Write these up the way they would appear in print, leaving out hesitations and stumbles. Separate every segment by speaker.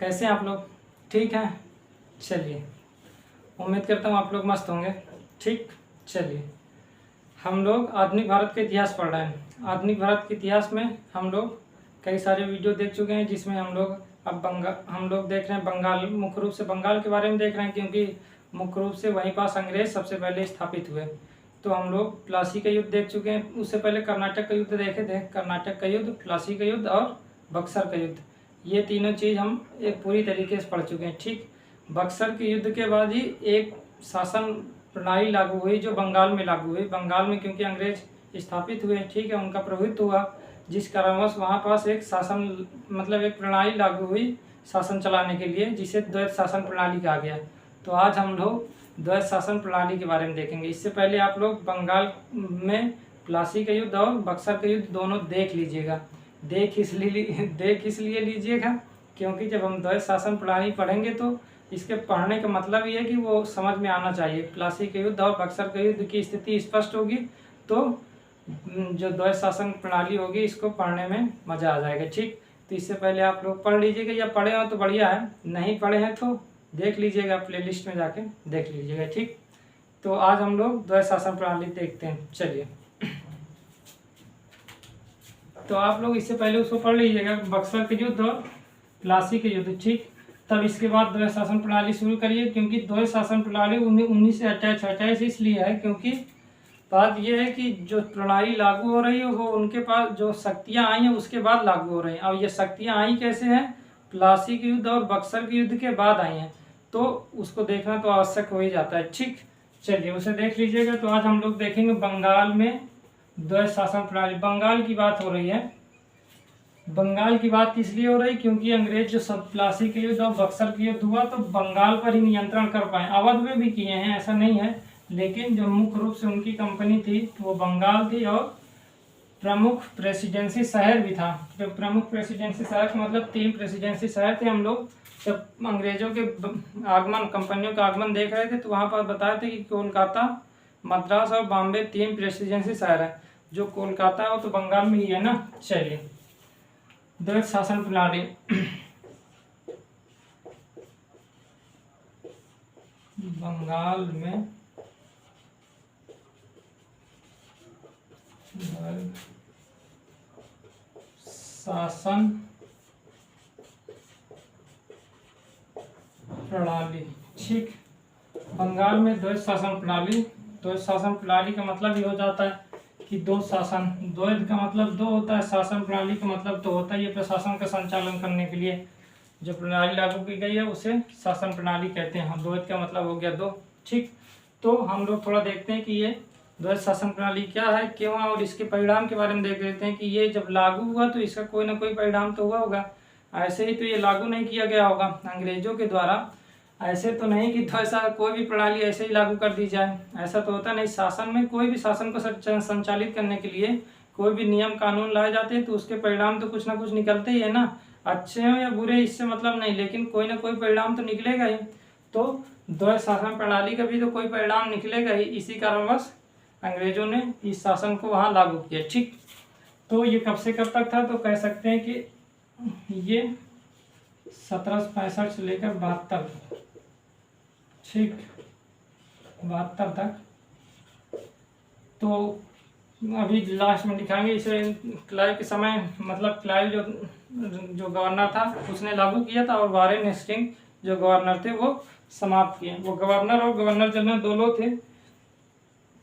Speaker 1: कैसे हैं आप लोग? ठीक हैं? चलिए, उम्मीद करता हूँ आप लोग मस्त होंगे। ठीक, चलिए हम लोग आधुनिक भारत का इतिहास पढ़ रहे हैं। आधुनिक भारत के इतिहास में हम लोग कई सारे वीडियो देख चुके हैं, जिसमें हम लोग अब हम लोग देख रहे हैं बंगाल, मुख्य रूप से बंगाल के बारे में देख रहे हैं, क्योंकि मुख्य रूप से वहीं पास अंग्रेज सबसे पहले स्थापित हुए। तो हम लोग प्लासी का युद्ध देख चुके हैं, उससे पहले कर्नाटक का युद्ध देखे थे। कर्नाटक का युद्ध, प्लासी का युद्ध और बक्सर का युद्ध, ये तीनों चीज़ हम एक पूरी तरीके से पढ़ चुके हैं। ठीक, बक्सर के युद्ध के बाद ही एक शासन प्रणाली लागू हुई जो बंगाल में लागू हुई। बंगाल में क्योंकि अंग्रेज स्थापित हुए, ठीक है, उनका प्रभुत्व हुआ, जिस कारणवश वहाँ पास एक शासन मतलब एक प्रणाली लागू हुई शासन चलाने के लिए, जिसे द्वैत शासन प्रणाली कहा गया। तो आज हम लोग द्वैत शासन प्रणाली के बारे में देखेंगे। इससे पहले आप लोग बंगाल में प्लासी का युद्ध और बक्सर का युद्ध दोनों देख लीजिएगा। देख इसलिए लीजिएगा क्योंकि जब हम द्वैत शासन प्रणाली पढ़ेंगे तो इसके पढ़ने का मतलब ये है कि वो समझ में आना चाहिए। प्लासी के युद्ध और बक्सर के युद्ध की स्थिति स्पष्ट होगी तो जो द्वैत शासन प्रणाली होगी इसको पढ़ने में मज़ा आ जाएगा। ठीक, तो इससे पहले आप लोग पढ़ लीजिएगा, या पढ़े हो तो बढ़िया है, नहीं पढ़े हैं तो देख लीजिएगा, प्लेलिस्ट में जाके देख लीजिएगा। ठीक, तो आज हम लोग द्वैत शासन प्रणाली देखते हैं। चलिए, तो आप लोग इससे पहले उसको पढ़ लीजिएगा, बक्सर के युद्ध और प्लासी के युद्ध। ठीक, तब इसके बाद द्वैत शासन प्रणाली शुरू करिए, क्योंकि द्वैत शासन प्रणाली 19 से अटैच इसलिए है क्योंकि बात यह है कि जो प्रणाली लागू हो रही है वो उनके पास जो शक्तियाँ आई हैं उसके बाद लागू हो रही हैं। और ये शक्तियाँ आई कैसे हैं? प्लासी के युद्ध और बक्सर के युद्ध के बाद आई हैं, तो उसको देखना तो आवश्यक हो ही जाता है। ठीक, चलिए उसे देख लीजिएगा। तो आज हम लोग देखेंगे बंगाल में द्वैत शासन प्रणाली। बंगाल की बात हो रही है। बंगाल की बात इसलिए हो रही क्योंकि अंग्रेज जो प्लासी के युद्ध और बक्सर के युद्ध हुआ तो बंगाल पर ही नियंत्रण कर पाए। अवध में भी किए हैं, ऐसा नहीं है, लेकिन जो मुख्य रूप से उनकी कंपनी थी वो बंगाल थी, और प्रमुख प्रेसिडेंसी शहर भी था। जो प्रमुख प्रेसिडेंसी शहर का मतलब 3 प्रेसिडेंसी शहर थे। हम लोग जब अंग्रेजों के आगमन, कंपनियों का आगमन देख रहे थे तो वहाँ पर बताए थे कि कोलकाता, मद्रास और बॉम्बे 3 प्रेसिडेंसी शहर है। जो कोलकाता है वो तो बंगाल में ही है ना। चलिए, द्वैत शासन प्रणाली। बंगाल में शासन प्रणाली। ठीक, बंगाल में द्वैत शासन प्रणाली। द्वैत शासन प्रणाली का मतलब ये हो जाता है कि 2 शासन, द्वैत का मतलब 2 होता है, शासन प्रणाली का मतलब 2 होता है। ये प्रशासन का संचालन करने के लिए जो प्रणाली लागू की गई है उसे शासन प्रणाली कहते हैं। द्वैत का मतलब हो गया 2। ठीक, तो हम लोग थोड़ा देखते हैं कि ये द्वैत शासन प्रणाली क्या है, क्यों है, और इसके परिणाम के बारे में देख लेते हैं कि ये जब लागू हुआ तो इसका कोई ना कोई परिणाम तो हुआ होगा। ऐसे ही तो ये लागू नहीं किया गया होगा अंग्रेजों के द्वारा। ऐसे तो नहीं कि द्वैत कोई भी प्रणाली ऐसे ही लागू कर दी जाए, ऐसा तो होता नहीं। शासन में कोई भी शासन को संचालित करने के लिए कोई भी नियम कानून लाए जाते हैं तो उसके परिणाम तो कुछ ना कुछ निकलते ही है ना। अच्छे हो या बुरे इससे मतलब नहीं, लेकिन कोई ना कोई परिणाम तो निकलेगा ही। तो द्वैत शासन प्रणाली का भी तो कोई परिणाम निकलेगा ही। इसी कारणवश अंग्रेजों ने इस शासन को वहाँ लागू किया। ठीक, तो ये कब से कब तक था? तो कह सकते हैं कि ये 1765 से लेकर 72, ठीक, 72 तक। तो अभी लास्ट में दिखाएंगे इसे। क्लाइव के समय मतलब क्लाइव जो गवर्नर था उसने लागू किया था, और वारेन हेस्टिंग जो गवर्नर थे वो समाप्त किए। वो गवर्नर और गवर्नर जनरल 2 लोग थे।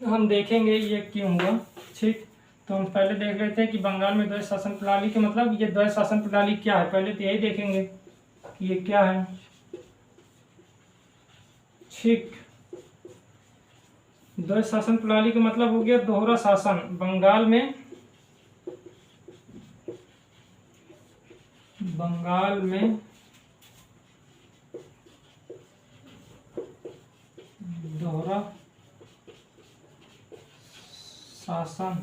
Speaker 1: हम देखेंगे ये क्यों हुआ। ठीक, तो हम पहले देख लेते हैं कि बंगाल में द्वैत शासन प्रणाली के मतलब ये द्वैत शासन प्रणाली क्या है। पहले तो यही देखेंगे कि ये क्या है। ठीक, द्वैत शासन प्रणाली का मतलब हो गया दोहरा शासन। बंगाल में दोहरा शासन।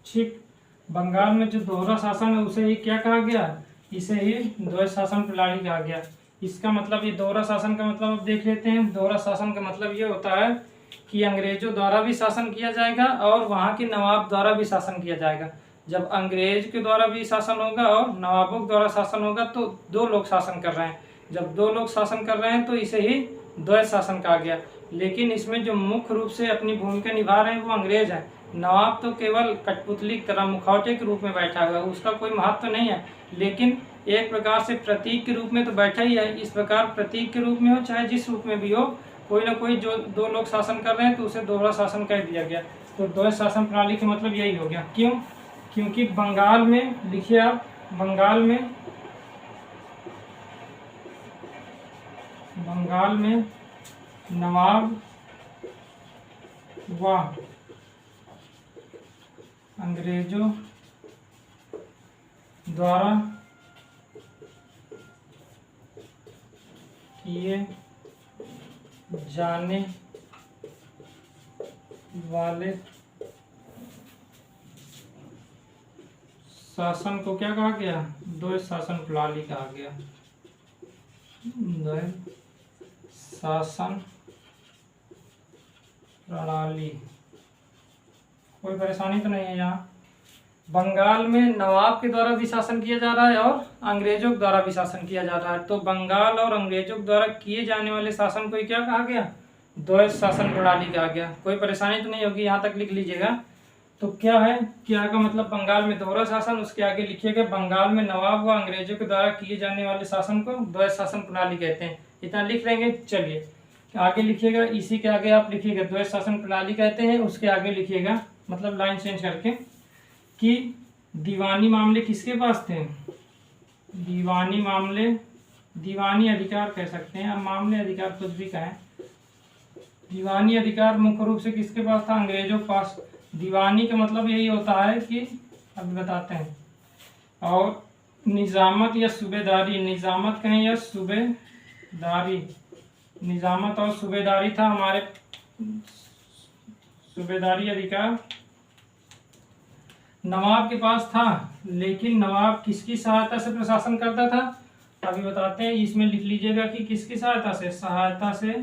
Speaker 1: ठीक, बंगाल में जो दोहरा शासन है उसे ही क्या कहा गया? इसे ही द्वैत शासन प्रणाली कहा गया। इसका मतलब ये दोहरा शासन का मतलब अब देख लेते हैं। दोहरा शासन का मतलब ये होता है कि अंग्रेजों द्वारा भी शासन किया जाएगा और वहाँ के नवाब द्वारा भी शासन किया जाएगा। जब अंग्रेज के द्वारा भी शासन होगा और नवाबों के द्वारा शासन होगा तो 2 लोग शासन कर रहे हैं। जब दो लोग शासन कर रहे हैं तो इसे ही द्वैत शासन कहा गया। लेकिन इसमें जो मुख्य रूप से अपनी भूमिका निभा रहे हैं वो अंग्रेज है। नवाब तो केवल कठपुतली की तरह मुखौटे के रूप में बैठा हुआ है, उसका कोई महत्व नहीं है, लेकिन एक प्रकार से प्रतीक के रूप में तो बैठा ही है। इस प्रकार प्रतीक के रूप में हो चाहे जिस रूप में भी हो, कोई ना कोई जो दो लोग शासन कर रहे हैं तो उसे दोहरा शासन कह दिया गया। तो द्वैत शासन प्रणाली का मतलब यही हो गया। क्यों? क्योंकि बंगाल में, लिखिए आप, बंगाल में नवाब व अंग्रेजों द्वारा किए जाने वाले शासन को क्या कहा गया? द्वैत शासन प्रणाली कहा गया। द्वैत शासन प्रणाली। कोई परेशानी तो नहीं है यहाँ? बंगाल में नवाब के द्वारा भी शासन किया जा रहा है और अंग्रेजों के द्वारा भी शासन किया जा रहा है। तो बंगाल और अंग्रेजों के द्वारा किए जाने वाले शासन को क्या कहा गया? द्वैत शासन प्रणाली कहा गया। कोई परेशानी तो नहीं होगी, यहाँ तक लिख लीजिएगा। तो क्या है, क्या का मतलब बंगाल में दोहरा शासन, उसके आगे लिखिएगा बंगाल में नवाब व अंग्रेजों के द्वारा किए जाने वाले शासन को द्वैत शासन प्रणाली कहते हैं। इतना लिख लेंगे। चलिए आगे लिखिएगा, इसी के आगे आप लिखिएगा द्वैत शासन प्रणाली कहते हैं, उसके आगे लिखिएगा मतलब लाइन चेंज करके कि दीवानी मामले किसके पास थे? दीवानी मामले, दीवानी अधिकार कह सकते हैं, अब मामले अधिकार कुछ भी कहें। दीवानी अधिकार मुख्य रूप से किसके पास था? अंग्रेजों के पास। दीवानी का मतलब यही होता है कि अभी बताते हैं। और निजामत या सूबेदारी, निजामत कहें या सूबेदारी, निजामत और सूबेदारी था हमारे, सूबेदारी अधिकार नवाब के पास था। लेकिन नवाब किसकी सहायता से प्रशासन करता था? अभी बताते हैं, इसमें लिख लीजिएगा कि किसकी सहायता से? सहायता से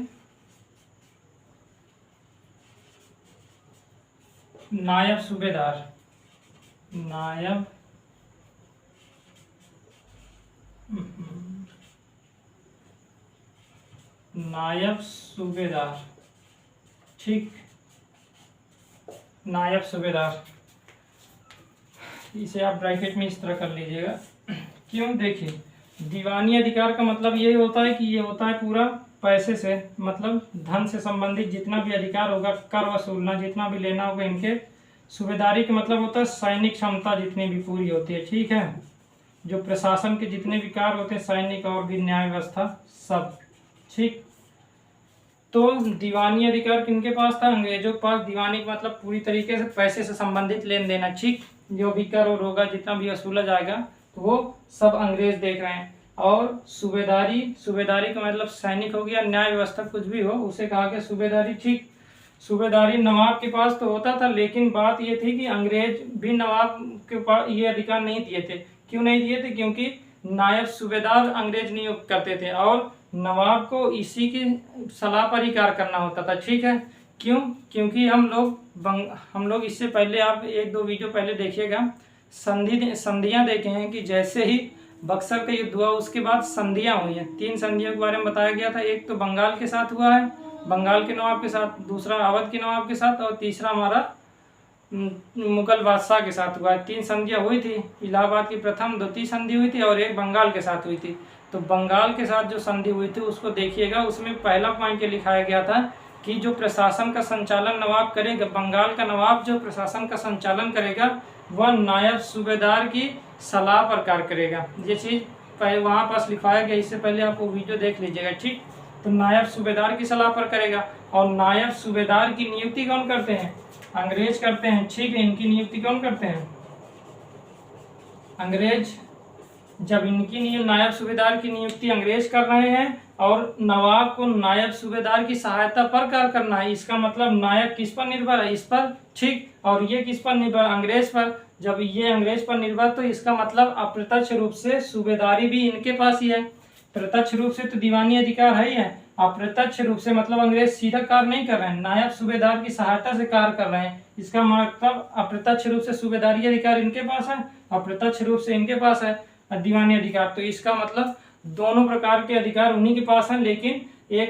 Speaker 1: नायब सूबेदार, नायब सूबेदार, ठीक, नायब सूबेदार। इसे आप ब्रैकेट में इस तरह कर लीजिएगा। क्यों? देखिए दीवानी अधिकार का मतलब ये होता है कि ये होता है पूरा पैसे से, मतलब धन से संबंधित जितना भी अधिकार होगा, कर वसूलना, जितना भी लेना होगा इनके। सूबेदारी का मतलब होता है सैनिक क्षमता जितनी भी पूरी होती है, ठीक है, जो प्रशासन के जितने भी कार्य होते हैं, सैनिक और भी न्याय व्यवस्था सब, ठीक। तो दीवानी अधिकार किनके पास था? अंग्रेजों के पास। दीवानी का मतलब पूरी तरीके से पैसे से संबंधित लेन देना, ठीक, जो भी कर और होगा, जितना भी वसूला जाएगा, तो वो सब अंग्रेज देख रहे हैं। और सूबेदारी, सूबेदारी का मतलब सैनिक हो गया, न्याय व्यवस्था कुछ भी हो उसे कहा गया सूबेदारी, ठीक। सूबेदारी नवाब के पास तो होता था, लेकिन बात ये थी कि अंग्रेज भी नवाब के पास ये अधिकार नहीं दिए थे। क्यों नहीं दिए थे? क्योंकि नायब सूबेदार अंग्रेज नियुक्त करते थे और नवाब को इसी की सलाह पर ही कार्य करना होता था, ठीक है। क्यों? क्योंकि हम लोग इससे पहले, आप एक दो वीडियो पहले देखिएगा, संधियां देखे हैं कि जैसे ही बक्सर का युद्ध हुआ उसके बाद संधियां हुई हैं। 3 संधियों के बारे में बताया गया था। एक तो बंगाल के साथ हुआ है, बंगाल के नवाब के साथ, दूसरा अवध के नवाब के साथ, और तीसरा हमारा मुगल बादशाह के साथ हुआ है। 3 संधियां हुई थी। इलाहाबाद की प्रथम द्वितीय संधि हुई थी और एक बंगाल के साथ हुई थी। तो बंगाल के साथ जो संधि हुई थी उसको देखिएगा, उसमें पहला पॉइंट ये लिखाया गया था कि जो प्रशासन का संचालन नवाब करेगा, बंगाल का नवाब जो प्रशासन का संचालन करेगा वह नायब सूबेदार की सलाह पर कार्य करेगा। ये चीज़ वहाँ पास लिखाया गया, इससे पहले आप वो वीडियो देख लीजिएगा, ठीक। तो नायब सूबेदार की सलाह पर करेगा। और नायब सूबेदार की नियुक्ति कौन करते हैं? अंग्रेज करते हैं, ठीक है। इनकी नियुक्ति कौन करते हैं? अंग्रेज। जब इनकी नायब सूबेदार की नियुक्ति अंग्रेज कर रहे हैं और नवाब को नायब सूबेदार की सहायता पर कार्य करना है, इसका मतलब नायब किस पर निर्भर है? इस पर, ठीक। और ये किस पर निर्भर? अंग्रेज पर। जब ये अंग्रेज पर निर्भर, तो इसका मतलब अप्रत्यक्ष रूप से सूबेदारी भी इनके पास ही है। प्रत्यक्ष रूप से तो दीवानी अधिकार है ही है, अप्रत्यक्ष रूप से मतलब अंग्रेज सीधा कार्य नहीं कर रहे हैं, नायब सूबेदार की सहायता से कार्य कर रहे हैं। इसका मतलब अप्रत्यक्ष रूप से सूबेदारी अधिकार इनके पास है, अप्रत्यक्ष रूप से इनके पास है दीवानी अधिकार। तो इसका मतलब दोनों प्रकार के अधिकार उन्हीं के पास हैं, लेकिन एक